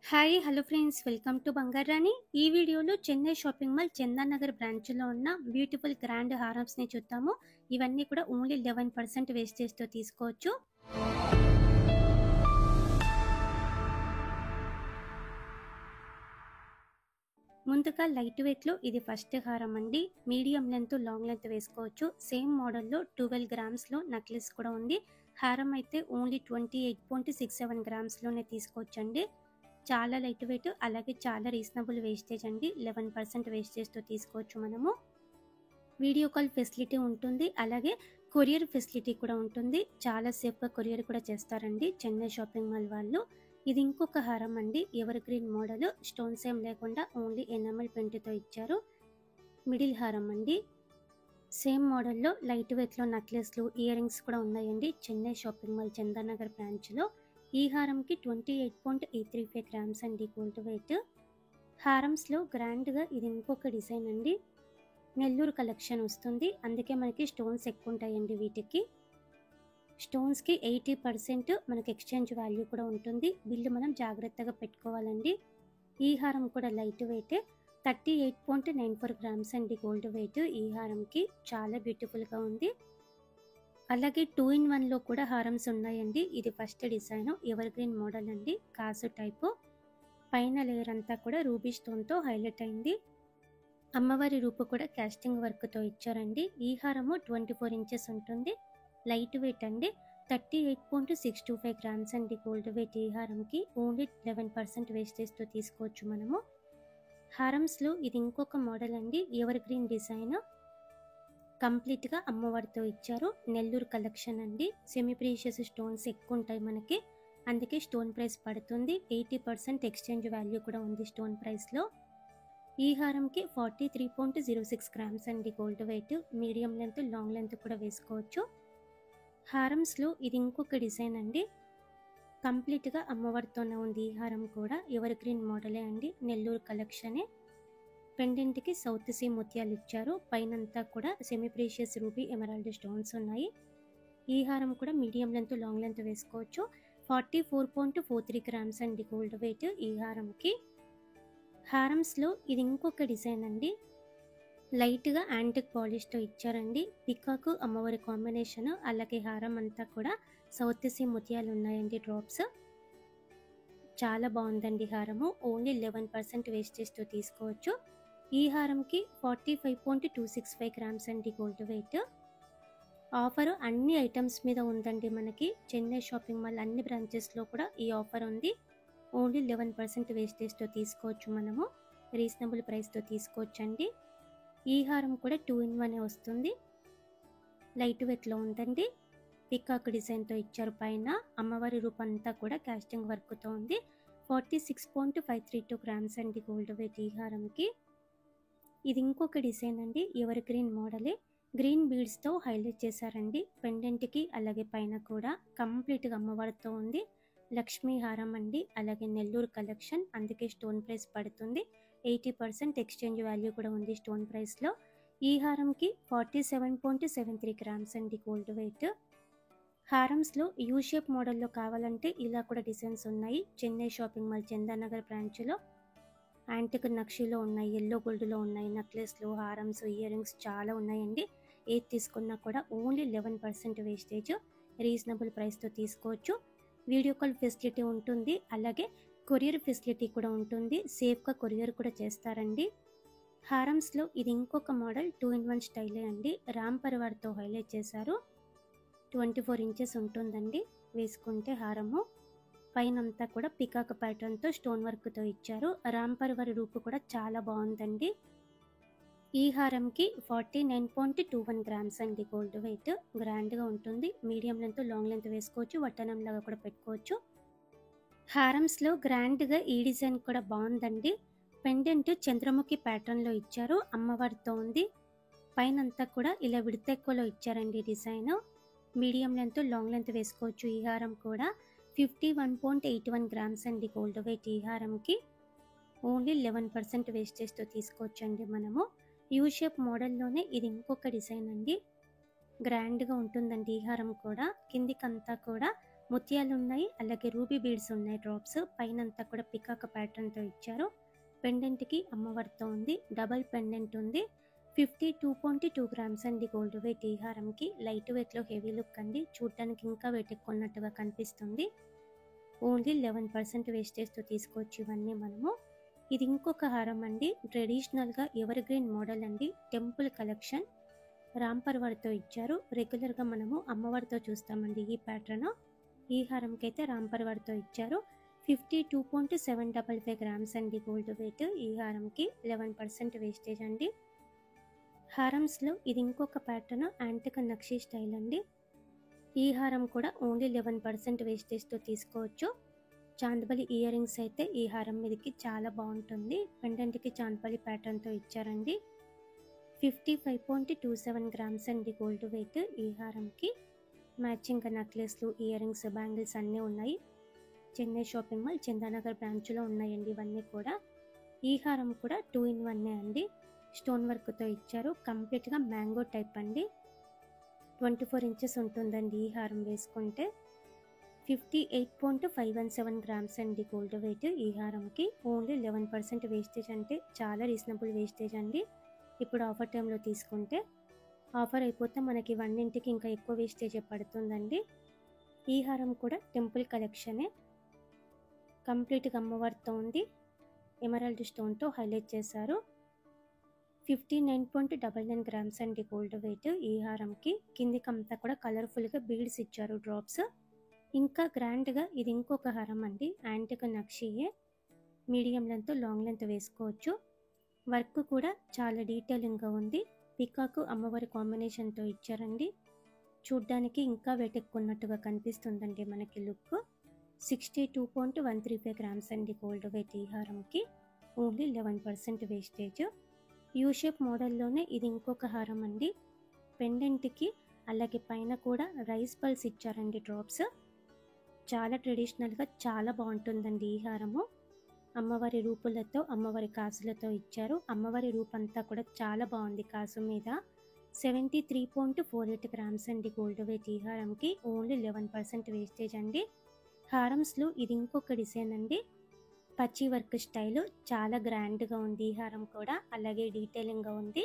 Hi hello friends, welcome to Bangarani. ఈ వీడియోలో Chennai shopping mall Chandan Nagar బ్రాంచ్లో ఉన్న బ్యూటిఫుల్ గ్రాండ్ హారమ్స్ని చూద్దాము. ఇవన్నీ కూడా ఓన్లీ 11% వేస్టేజ్తో తీసుకోవచ్చు. ముందుగా లైట్ వెయిట్లో ఇది ఫస్ట్ హారం అండి. మీడియం లెంత్ లాంగ్ లెంత్ వేసుకోవచ్చు. సేమ్ మోడల్లో 12 గ్రామ్స్లో నెక్లెస్ కూడా ఉంది. హారం అయితే ఓన్లీ 28.67 గ్రామ్స్లోనే తీసుకోవచ్చండి. చాలా లైట్ వెయిట్, అలాగే చాలా రీజనబుల్ వేస్టేజ్ అండి. 11% వేస్టేజ్తో తీసుకోవచ్చు మనము. వీడియో కాల్ ఫెసిలిటీ ఉంటుంది, అలాగే కొరియర్ ఫెసిలిటీ కూడా ఉంటుంది. చాలా సేఫ్గా కొరియర్ కూడా చేస్తారండి చెన్నై షాపింగ్ మాల్ వాళ్ళు. ఇది ఇంకొక హారం అండి, ఎవర్ గ్రీన్ మోడల్, స్టోన్స్ ఏం లేకుండా ఓన్లీ ఎనామెల్ పెయింట్తో ఇచ్చారు. మిడిల్ హారం అండి. సేమ్ మోడల్లో లైట్ వెయిట్లో నెక్లెస్లు, ఇయర్ రింగ్స్ కూడా ఉన్నాయండి చెన్నై షాపింగ్ మాల్ చందానగర్ బ్రాంచ్లో. ఈ హారంకి 28.835 గ్రామ్స్ అండి గోల్డ్ వెయిట్. హారమ్స్లో గ్రాండ్గా ఇది ఇంకొక డిజైన్ అండి. నెల్లూరు కలెక్షన్ వస్తుంది, అందుకే మనకి స్టోన్స్ ఎక్కువ ఉంటాయండి వీటికి. స్టోన్స్కి 80% మనకి ఎక్స్చేంజ్ వాల్యూ కూడా ఉంటుంది. బిల్లు మనం జాగ్రత్తగా పెట్టుకోవాలండి. ఈ హారం కూడా లైట్ వెయిట్, 38.94 గ్రామ్స్ అండి గోల్డ్ వెయిట్. ఈ హారంకి చాలా బ్యూటిఫుల్గా ఉంది. అలాగే 2-in-1లో కూడా హారమ్స్ ఉన్నాయండి. ఇది first design, ever green model అండి, కాసు టైపు. పైన లేయర్ అంతా కూడా రూబీ స్టోన్తో హైలైట్ అయింది. అమ్మవారి రూపు కూడా కాస్టింగ్ వర్క్తో ఇచ్చారండి. ఈ హారము 24 ఇంచెస్ ఉంటుంది. లైట్ వెయిట్ అండి, 38.625 గ్రామ్స్ అండి గోల్డ్ వెయిట్. ఈ హారంకి ఓన్లీ 11% వేస్టేజ్తో తీసుకోవచ్చు మనము. హారమ్స్లో ఇది ఇంకొక మోడల్ అండి, ఎవర్ గ్రీన్ డిజైన్. కంప్లీట్గా అమ్మవారితో ఇచ్చారు. నెల్లూరు కలెక్షన్ అండి. సెమీ ప్రీషియస్ స్టోన్స్ ఎక్కువ ఉంటాయి మనకి, అందుకే స్టోన్ ప్రైస్ పడుతుంది. 80% ఎక్స్చేంజ్ వాల్యూ కూడా ఉంది స్టోన్ ప్రైస్లో. ఈ హారంకి 43.06 గ్రామ్స్ అండి gold weight. Medium length long length కూడా వేసుకోవచ్చు. హారమ్స్లో ఇది ఇంకొక డిజైన్ అండి, కంప్లీట్గా అమ్మవారితోనే ఉంది. ఈ హారం కూడా ఎవర్ గ్రీన్ మోడలే అండి, నెల్లూరు కలెక్షనే. పెండెంట్కి సౌత్ సీ ముత్యాలు ఇచ్చారు. పైనంతా కూడా semi precious ruby emerald stones ఉన్నాయి. ఈ హారం కూడా మీడియం లెంత్ లాంగ్ లెంత్ వేసుకోవచ్చు. 44.43 గ్రామ్స్ అండి గోల్డ్ వెయిట్ ఈ హారంకి. హారమ్స్లో ఇది ఇంకొక డిజైన్ అండి, లైట్గా యాంటిక్ పాలిష్తో ఇచ్చారండి. పికాకు అమ్మవారి కాంబినేషన్, అలాగే హారం అంతా కూడా సౌత్ సీ ముత్యాలు ఉన్నాయండి, డ్రాప్స్. చాలా బాగుందండి హారము. ఓన్లీ 11% వేస్టేజ్తో తీసుకోవచ్చు. ఈ హారంకి 45.265 గ్రామ్స్ అండి గోల్డ్ వెయిట్. ఆఫర్ అన్ని ఐటమ్స్ మీద ఉందండి మనకి. చెన్నై షాపింగ్ మాల్ అన్ని బ్రాంచెస్లో కూడా ఈ ఆఫర్ ఉంది. ఓన్లీ 11% వేస్టేజ్తో తీసుకోవచ్చు మనము. రీజనబుల్ ప్రైస్తో తీసుకోవచ్చండి. ఈ హారం కూడా 2-in-1 వస్తుంది. లైట్ వెయిట్లో ఉందండి. పికాక్ డిజైన్తో ఇచ్చారు. పైన అమ్మవారి రూపంతా కూడా కాస్టింగ్ వర్క్తో ఉంది. 46.532 గ్రామ్స్ అండి గోల్డ్ వెయిట్ ఈ హారంకి. ఇది ఇంకొక డిజైన్ అండి, ఎవర్ గ్రీన్ మోడలే. గ్రీన్ బీడ్స్తో హైలైట్ చేశారండి పెండెంట్కి, అలాగే పైన కూడా కంప్లీట్గా అమ్మవారితో ఉంది. లక్ష్మీ హారం అండి, అలాగే నెల్లూరు కలెక్షన్, అందుకే స్టోన్ ప్రైస్ పడుతుంది. 80% ఎక్స్చేంజ్ వాల్యూ కూడా ఉంది స్టోన్ ప్రైస్లో. ఈ హారంకి 47.73 గ్రామ్స్ అండి గోల్డ్ వెయిట్. హారమ్స్లో యూ షేప్ మోడల్లో కావాలంటే ఇలా కూడా డిజైన్స్ ఉన్నాయి చెన్నై షాపింగ్ మాల్ చందానగర్ బ్రాంచ్లో. యాంటిక్ నక్షిలో ఉన్నాయి, ఎల్లో గోల్డ్లో ఉన్నాయి, నెక్లెస్లు, హారమ్స్, ఇయర్ రింగ్స్ చాలా ఉన్నాయండి. ఏది తీసుకున్నా కూడా ఓన్లీ 11% వేస్టేజ్. రీజనబుల్ ప్రైస్తో తీసుకోవచ్చు. వీడియో కాల్ ఫెసిలిటీ ఉంటుంది, అలాగే కొరియర్ ఫెసిలిటీ కూడా ఉంటుంది. సేఫ్గా కొరియర్ కూడా చేస్తారండి. హారమ్స్లో ఇది ఇంకొక మోడల్, 2-in-1 స్టైలే అండి. రామ్ పరివార్తో హైలైట్ చేశారు. 24 ఇంచెస్ ఉంటుందండి వేసుకుంటే హారము. పైనంతా కూడా పికాక్ ప్యాటర్న్తో స్టోన్ వర్క్తో ఇచ్చారు. రామ్ పరివార్ రూపు కూడా చాలా బాగుందండి. ఈ హారంకి 49.21 గ్రామ్స్ అండి గోల్డ్ వెయిట్. గ్రాండ్గా ఉంటుంది. మీడియం లెంత్ లాంగ్ లెంత్ వేసుకోవచ్చు, వట్టనం లాగా కూడా పెట్టుకోవచ్చు. హారమ్స్లో గ్రాండ్గా ఈ డిజైన్ కూడా బాగుందండి. పెండెంట్ చంద్రముఖి ప్యాటర్న్లో ఇచ్చారు, అమ్మవారితో ఉంది. పైనంతా కూడా ఇలా విడతెక్కువలో ఇచ్చారండి design. Medium length long length వేసుకోవచ్చు. ఈ హారం కూడా 51.81 గ్రామ్స్ అండి గోల్డ్ వెయిట్. ఈ హారంకి ఓన్లీ 11% వేస్టేజ్తో తీసుకోవచ్చండి మనము. యూ షేప్ మోడల్లోనే ఇది ఇంకొక డిజైన్ అండి, గ్రాండ్గా ఉంటుందండి ఈ హారం కూడా. కిందికంతా కూడా ముత్యాలు ఉన్నాయి, అలాగే రూబీ బీడ్స్ ఉన్నాయి డ్రాప్స్. పైన అంతా కూడా పికాక్ ప్యాటర్న్తో ఇచ్చారు. పెండెంట్కి అమ్మవారితో ఉంది, డబల్ పెండెంట్ ఉంది. 52.2 గ్రామ్స్ అండి గోల్డ్ వెయిట్. ఈ హారంకి లైట్ వెయిట్లో హెవీ లుక్ అండి, చూడటానికి ఇంకా వెయిట్ ఎక్కువ ఉన్నట్టుగా కనిపిస్తుంది. ఓన్లీ 11% వేస్టేజ్తో తీసుకోవచ్చు ఇవన్నీ మనము. ఇది ఇంకొక హారం అండి, ట్రెడిషనల్గా ఎవర్ గ్రీన్ మోడల్ అండి, టెంపుల్ కలెక్షన్. రాంపర్వారితో ఇచ్చారు. రెగ్యులర్గా మనము అమ్మవారితో చూస్తామండి ఈ ప్యాటర్న్. ఈ హారంకి అయితే రాంపర్వారితో ఇచ్చారు. 52.755 గ్రామ్స్ అండి గోల్డ్ వెయిట్. ఈ హారంకి 11% వేస్టేజ్ అండి. హారమ్స్లో ఇది ఇంకొక ప్యాటర్న్, యాంటిక్ నక్షి స్టైల్ అండి. ఈ హారం కూడా ఓన్లీ 11% వేస్టేజ్తో తీసుకోవచ్చు. చాందబలి ఇయర్ రింగ్స్ అయితే ఈ హారం మీదకి చాలా బాగుంటుంది. పెండెంట్కి చాందబలి ప్యాటర్న్తో ఇచ్చారండి. 55.27 గ్రామ్స్ అండి గోల్డ్ వెయిట్. ఈ హారంకి మ్యాచింగ్ నెక్లెస్లు, ఇయర్ రింగ్స్, బ్యాంగిల్స్ అన్నీ ఉన్నాయి. చెన్నై షాపింగ్ మాల్ చందానగర్ బ్రాంచ్లో ఉన్నాయండి ఇవన్నీ కూడా. ఈ హారం కూడా 2 in 1 అండి, స్టోన్ వర్క్తో ఇచ్చారు. కంప్లీట్గా మ్యాంగో టైప్ అండి. 24 ఇంచెస్ ఉంటుందండి ఈ హారం వేసుకుంటే. 58.517 గ్రామ్స్ అండి గోల్డ్ వెయిట్. ఈ హారంకి ఓన్లీ 11% వేస్టేజ్, అంటే చాలా రీజనబుల్ వేస్టేజ్ అండి. ఇప్పుడు ఆఫర్ టైంలో తీసుకుంటే, ఆఫర్ అయిపోతే మనకి వన్నింటికి ఇంకా ఎక్కువ వేస్టేజ్ పడుతుందండి. ఈ హారం కూడా టెంపుల్ కలెక్షనే, కంప్లీట్గా అమ్మవారితో ఉంది, ఎమరాల్డ్ స్టోన్తో హైలైట్ చేశారు. 59.99 గ్రామ్స్ అండి గోల్డ్ వెయిట్. ఈ హారంకి కిందికంతా కూడా కలర్ఫుల్గా బీడ్స్ ఇచ్చారు, డ్రాప్స్. ఇంకా గ్రాండ్గా ఇది ఇంకొక హారం అండి, యాంటిక్ నక్షియే, మీడియం లెంత్ లాంగ్ లెంత్ వేసుకోవచ్చు. వర్క్ కూడా చాలా డీటెయిలింగ్గా ఉంది. పికాక్ అమ్మవారి కాంబినేషన్తో ఇచ్చారండి. చూడ్డానికి ఇంకా వెయిట్ ఎక్కువ ఉన్నట్టుగా కనిపిస్తుందండి మనకి లుక్. 62.135 గ్రామ్స్ అండి గోల్డ్ వెయిట్. ఈ హారంకి ఓన్లీ 11% వేస్టేజ్. యూ షేప్ మోడల్లోనే ఇది ఇంకొక హారం అండి. పెండెంట్కి అలాగే పైన కూడా రైస్ పల్స్ ఇచ్చారండి, డ్రాప్స్. చాలా ట్రెడిషనల్గా చాలా బాగుంటుందండి ఈ హారము. అమ్మవారి రూపులతో, అమ్మవారి కాసులతో ఇచ్చారు. అమ్మవారి రూపంతా కూడా చాలా బాగుంది కాసు మీద. 73.48 గ్రామ్స్ అండి గోల్డ్ వెయిట్. ఈ హారంకి ఓన్లీ 11% వేస్టేజ్ అండి. హారమ్స్లో ఇది ఇంకొక డిజైన్ అండి, పచ్చి వర్క్ స్టైల్, చాలా గ్రాండ్గా ఉంది ఈ హారం కూడా, అలాగే డీటెయిలింగ్గా ఉంది.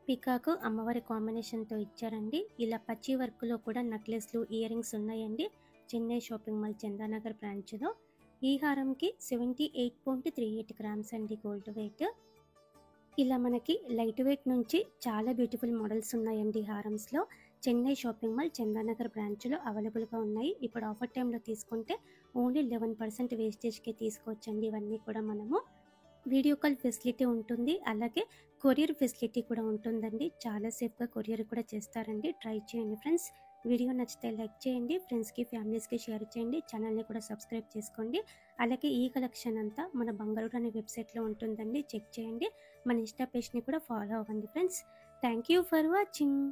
పికాక్ అమ్మవారి కాంబినేషన్తో ఇచ్చారండి. ఇలా పచ్చి వర్క్లో కూడా నెక్లెస్లు, ఇయర్ రింగ్స్ ఉన్నాయండి చెన్నై షాపింగ్ మాల్ చందానగర్ బ్రాంచ్లో. ఈ హారంకి 78.38 గ్రామ్స్ అండి గోల్డ్ వెయిట్. ఇలా మనకి లైట్ వెయిట్ నుంచి చాలా బ్యూటిఫుల్ మోడల్స్ ఉన్నాయండి హారమ్స్లో. చెన్నై షాపింగ్ మాల్ చందానగర్ బ్రాంచ్లో అవైలబుల్గా ఉన్నాయి. ఇప్పుడు ఆఫర్ టైంలో తీసుకుంటే ఓన్లీ 11% వేస్టేజ్కే తీసుకోవచ్చండి ఇవన్నీ కూడా మనము. వీడియో కాల్ ఫెసిలిటీ ఉంటుంది, అలాగే కొరియర్ ఫెసిలిటీ కూడా ఉంటుందండి. చాలా సేఫ్గా కొరియర్ కూడా చేస్తారండి. ట్రై చేయండి ఫ్రెండ్స్. వీడియో నచ్చితే లైక్ చేయండి, ఫ్రెండ్స్కి ఫ్యామిలీస్కి షేర్ చేయండి, ఛానల్ని కూడా సబ్స్క్రైబ్ చేసుకోండి. అలాగే ఈ కలెక్షన్ అంతా మన బంగారు అనే వెబ్సైట్లో ఉంటుందండి, చెక్ చేయండి. మన ఇన్స్టా పేజ్ని కూడా ఫాలో అవ్వండి friends. Thank you for watching.